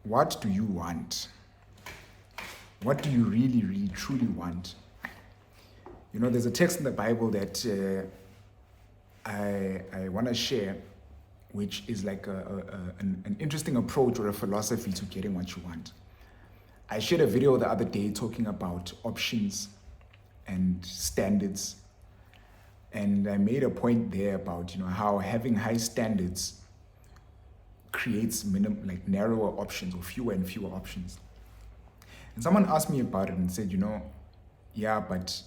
What do you want? What do you really, really, truly want? You know, there's a text in the Bible that I want to share, which is like an interesting approach or a philosophy to getting what you want. I shared a video the other day talking about options and standards. And I made a point there about, how having high standards creates narrower options or fewer and fewer options. And someone asked me about it and said, yeah, but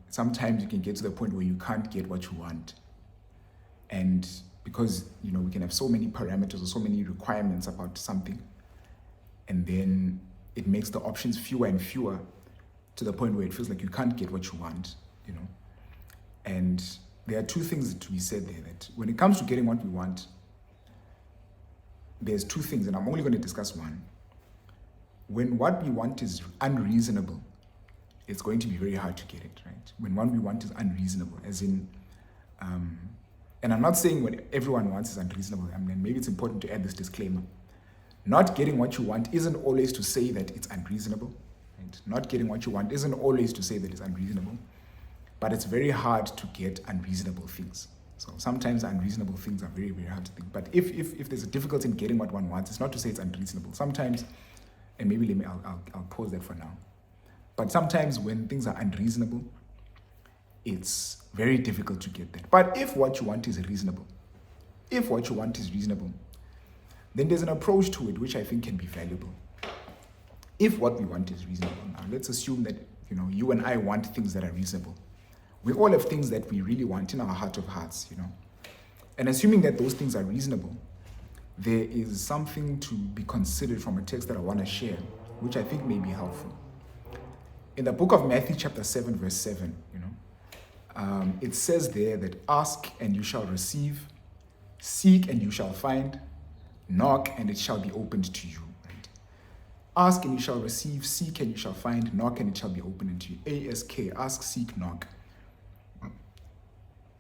sometimes you can get to the point where you can't get what you want. And because we can have so many parameters or so many requirements about something, and then it makes the options fewer and fewer to the point where it feels like you can't get what you want, And there are two things to be said there, that when it comes to getting what we want, there's two things, and I'm only going to discuss one. When what we want is unreasonable, it's going to be very hard to get it, right? When what we want is unreasonable, as in, and I'm not saying what everyone wants is unreasonable. I mean, maybe it's important to add this disclaimer. Not getting what you want isn't always to say that it's unreasonable. Right? Not getting what you want isn't always to say that it's unreasonable, but it's very hard to get unreasonable things. So sometimes unreasonable things are very, very hard to think. But if there's a difficulty in getting what one wants, it's not to say it's unreasonable. Sometimes, and maybe I'll pause that for now. But sometimes when things are unreasonable, it's very difficult to get that. But if what you want is reasonable, then there's an approach to it which I think can be valuable. If what we want is reasonable, now let's assume that you and I want things that are reasonable. We all have things that we really want in our heart of hearts, And assuming that those things are reasonable, there is something to be considered from a text that I want to share, which I think may be helpful. In the book of Matthew chapter 7, verse 7, it says there that ask and you shall receive, seek and you shall find, knock and it shall be opened to you. Right? Ask and you shall receive, seek and you shall find, knock and it shall be opened unto you. ASK, ask, seek, knock.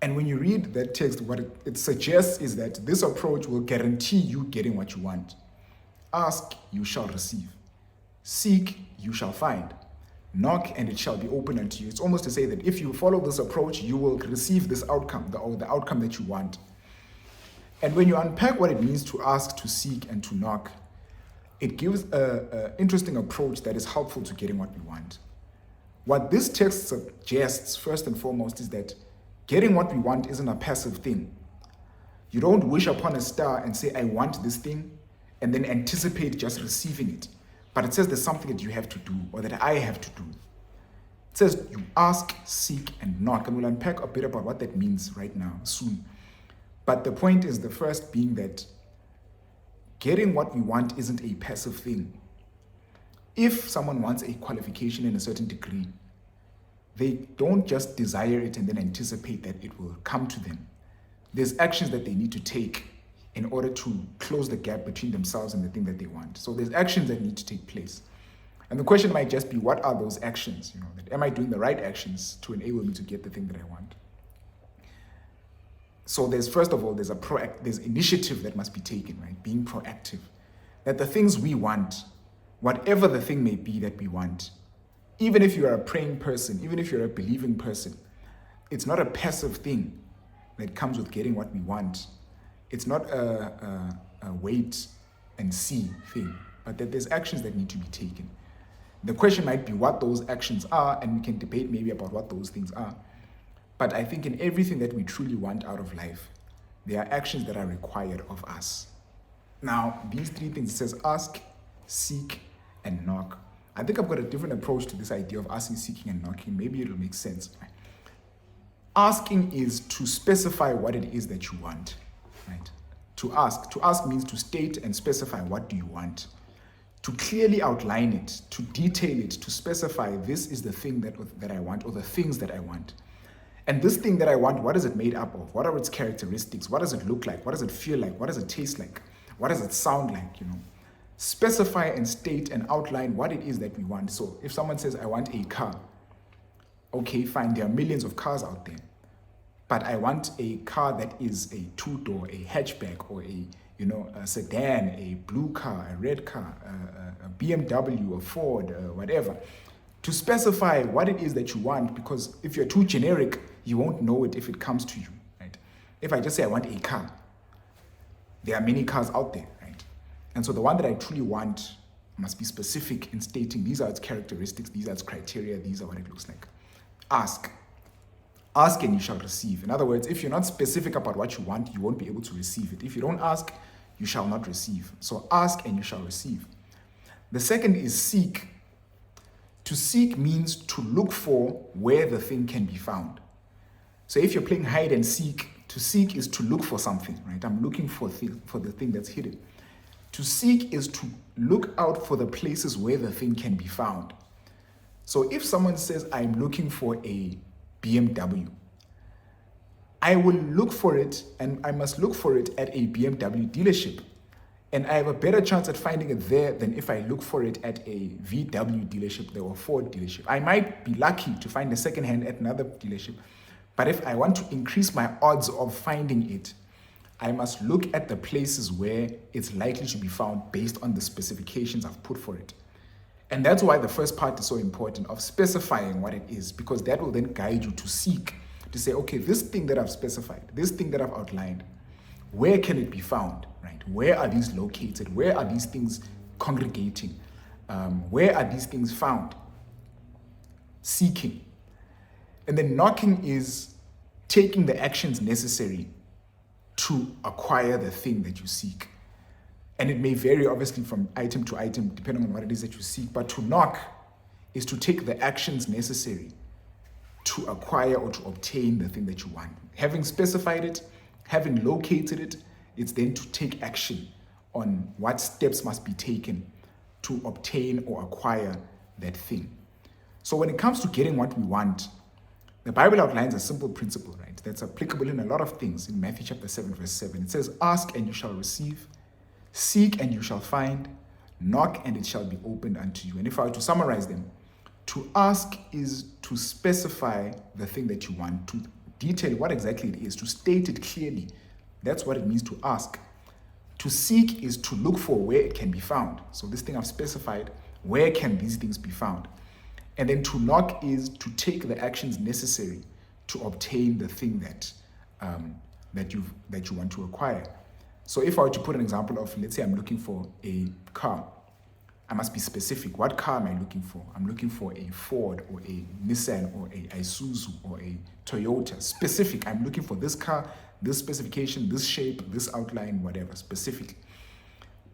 And when you read that text, what it suggests is that this approach will guarantee you getting what you want. Ask, you shall receive. Seek, you shall find. Knock, and it shall be open unto you. It's almost to say that if you follow this approach, you will receive this outcome, the outcome that you want. And when you unpack what it means to ask, to seek, and to knock, it gives an interesting approach that is helpful to getting what we want. What this text suggests, first and foremost, is that getting what we want isn't a passive thing. You don't wish upon a star and say, I want this thing, and then anticipate just receiving it. But it says there's something that you have to do, or that I have to do. It says you ask, seek, and knock. And we'll unpack a bit about what that means right now, soon. But the point is, the first being that getting what we want isn't a passive thing. If someone wants a qualification in a certain degree, they don't just desire it and then anticipate that it will come to them. There's actions that they need to take in order to close the gap between themselves and the thing that they want. So there's actions that need to take place. And the question might just be, what are those actions? That am I doing the right actions to enable me to get the thing that I want? So there's, first of all, there's initiative that must be taken, right? Being proactive. That the things we want, whatever the thing may be that we want, even if you are a praying person, even if you're a believing person, it's not a passive thing that comes with getting what we want. It's not a wait and see thing, but that there's actions that need to be taken. The question might be what those actions are, and we can debate maybe about what those things are. But I think in everything that we truly want out of life, there are actions that are required of us. Now, these three things, it says ask, seek, and knock. I think I've got a different approach to this idea of asking, seeking, and knocking. Maybe it'll make sense. Asking is to specify what it is that you want. Right? To ask means to state and specify what do you want. To clearly outline it, to detail it, to specify this is the thing that I want, or the things that I want. And this thing that I want, what is it made up of? What are its characteristics? What does it look like? What does it feel like? What does it taste like? What does it sound like? Specify and state and outline what it is that we want. So if someone says, I want a car, okay, fine, there are millions of cars out there. But I want a car that is a two-door, a hatchback, or a a sedan, a blue car, a red car, a BMW, a Ford, whatever. To specify what it is that you want, because if you're too generic, you won't know it if it comes to you, right? If I just say I want a car, there are many cars out there, right? And so the one that I truly want must be specific in stating these are its characteristics, these are its criteria, these are what it looks like. Ask. Ask and you shall receive. In other words, if you're not specific about what you want, you won't be able to receive it. If you don't ask, you shall not receive. So ask and you shall receive. The second is seek. To seek means to look for where the thing can be found. So if you're playing hide and seek, to seek is to look for something, right? I'm looking for the thing that's hidden. To seek is to look out for the places where the thing can be found. So if someone says, I'm looking for a BMW, I will look for it, and I must look for it at a BMW dealership. And I have a better chance at finding it there than if I look for it at a VW dealership or Ford dealership. I might be lucky to find a second hand at another dealership, but if I want to increase my odds of finding it, I must look at the places where it's likely to be found based on the specifications I've put for it. And that's why the first part is so important, of specifying what it is, because that will then guide you to seek, to say, okay, this thing that I've specified, this thing that I've outlined, where can it be found, right? Where are these located? Where are these things congregating? Where are these things found? Seeking. And then knocking is taking the actions necessary to acquire the thing that you seek. And it may vary obviously from item to item depending on what it is that you seek, but to knock is to take the actions necessary to acquire or to obtain the thing that you want. Having specified it, having located it, it's then to take action on what steps must be taken to obtain or acquire that thing. So when it comes to getting what we want, the Bible outlines a simple principle, right? That's applicable in a lot of things. In Matthew chapter 7, verse 7, it says, ask and you shall receive, seek and you shall find, knock and it shall be opened unto you. And if I were to summarize them, to ask is to specify the thing that you want, to detail what exactly it is, to state it clearly. That's what it means to ask. To seek is to look for where it can be found. So this thing I've specified, where can these things be found? And then to knock is to take the actions necessary to obtain the thing that you want to acquire. So if I were to put an example of, let's say I'm looking for a car, I must be specific. What car am I looking for? I'm looking for a Ford or a Nissan or a Isuzu or a Toyota. Specific. I'm looking for this car, this specification, this shape, this outline, whatever, specific.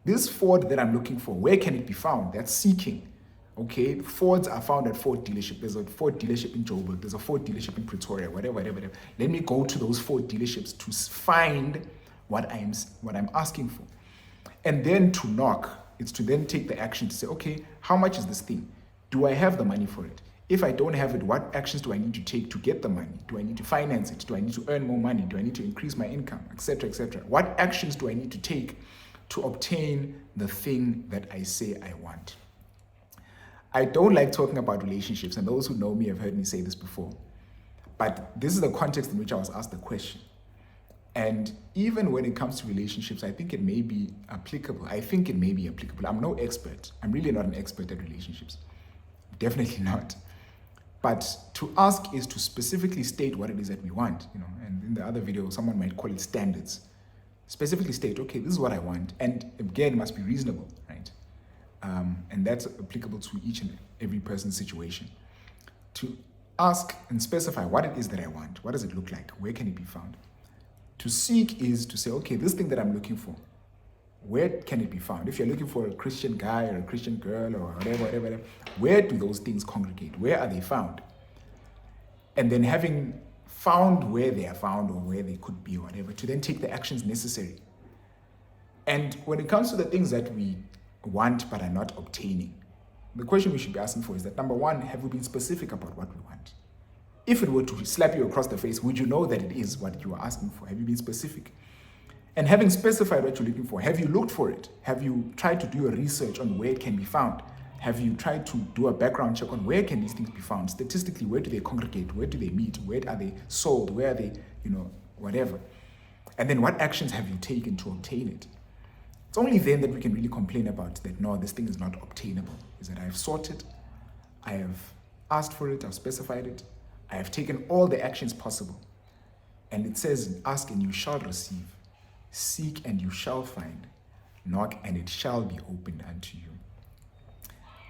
This Ford that I'm looking for, where can it be found? That's seeking. Okay, Fords are found at Ford dealership. There's a Ford dealership in Joburg. There's a Ford dealership in Pretoria, whatever. Let me go to those Ford dealerships to find what I'm asking for. And then to knock, it's to then take the action to say, okay, how much is this thing? Do I have the money for it? If I don't have it, what actions do I need to take to get the money? Do I need to finance it? Do I need to earn more money? Do I need to increase my income, etc., etc.? What actions do I need to take to obtain the thing that I say I want? I don't like talking about relationships, and those who know me have heard me say this before. But this is the context in which I was asked the question. And even when it comes to relationships, I think it may be applicable. I'm no expert. I'm really not an expert at relationships. Definitely not. But to ask is to specifically state what it is that we want, and in the other video, someone might call it standards. Specifically state, okay, this is what I want. And again, it must be reasonable, right? And that's applicable to each and every person's situation. To ask and specify what it is that I want. What does it look like? Where can it be found? To seek is to say, okay, this thing that I'm looking for, where can it be found? If you're looking for a Christian guy or a Christian girl or whatever, where do those things congregate? Where are they found? And then having found where they are found or where they could be or whatever, to then take the actions necessary. And when it comes to the things that we want but are not obtaining, the question we should be asking for is that, number one, have we been specific about what we want? If it were to slap you across the face, would you know that it is what you are asking for? Have you been specific? And having specified what you're looking for, have you looked for it? Have you tried to do a research on where it can be found? Have you tried to do a background check on where can these things be found? Statistically, where do they congregate? Where do they meet? Where are they sold? Where are they, whatever? And then what actions have you taken to obtain it? It's only then that we can really complain about that, no, this thing is not obtainable. Is that I have sought it, I have asked for it, I've specified it, I have taken all the actions possible. And it says, ask and you shall receive, seek and you shall find, knock and it shall be opened unto you.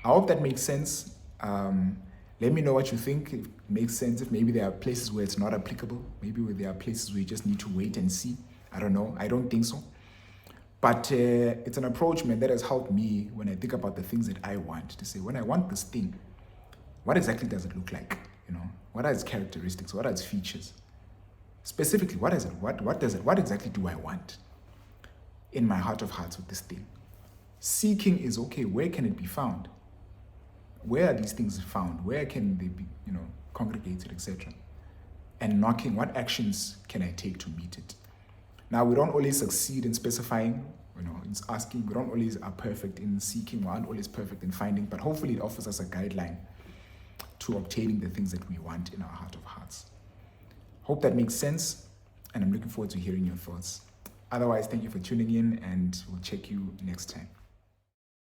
I hope that makes sense. Let me know what you think. If it makes sense. If maybe there are places where it's not applicable, maybe where there are places where you just need to wait and see. I don't know. I don't think so. But it's an approach, man, that has helped me when I think about the things that I want, to say, when I want this thing, what exactly does it look like? You know, what are its characteristics? What are its features? Specifically, what is it? What exactly do I want in my heart of hearts with this thing? Seeking is, okay, where can it be found? Where are these things found? Where can they be, congregated, etc.? And knocking, what actions can I take to meet it? Now, we don't always succeed in specifying, in asking. We don't always are perfect in seeking. We aren't always perfect in finding, but hopefully it offers us a guideline to obtaining the things that we want in our heart of hearts. Hope that makes sense, and I'm looking forward to hearing your thoughts. Otherwise, thank you for tuning in, and we'll check you next time.